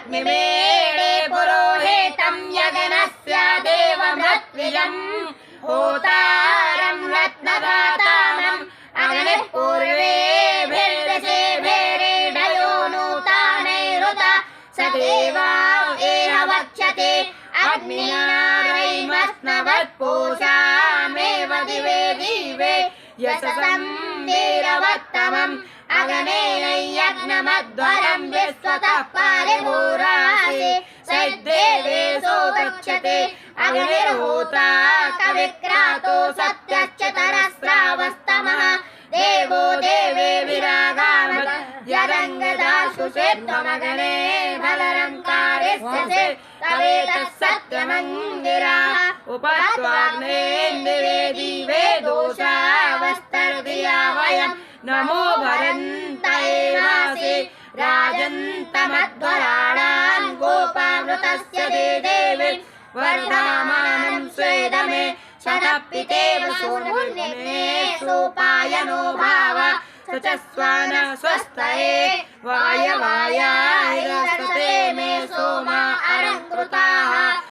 अग्निमेळे पुरोहितं यज्ञस्य देवमृत्विजम् होतारं रत्नधातामम् अग्निः पूर्वेभिर्दशेभिरीडयो नूतानैरुता स देवा एह वक्ष्यते अग्निनारैमस्नवत्पूषामेव दिवे दिवे यशसं वीरवत्तमम् अग्नेन यज्ञमध्वरं विश्वतः परिभूरासि सद्देवेशो गच्छते अग्निर्होता कविक्रातो सत्यश्चतरस्रावस्तमः देवो देवे विरागामत् यदङ्गदाशु सिद्धमग्ने बलरङ्कारस्य तवेतः सत्यमङ्गिरा उपत्वाग्नेन्दिवे दिवे दोषावस्तर्दिया वयम् नमो भरन्तैवासि राजन्तमध्वराणान् गोपामृतस्य देवे वर्धामानं स्वेदमे शतपितेव सोपायनो भाव स च स्वान स्वस्तये वाय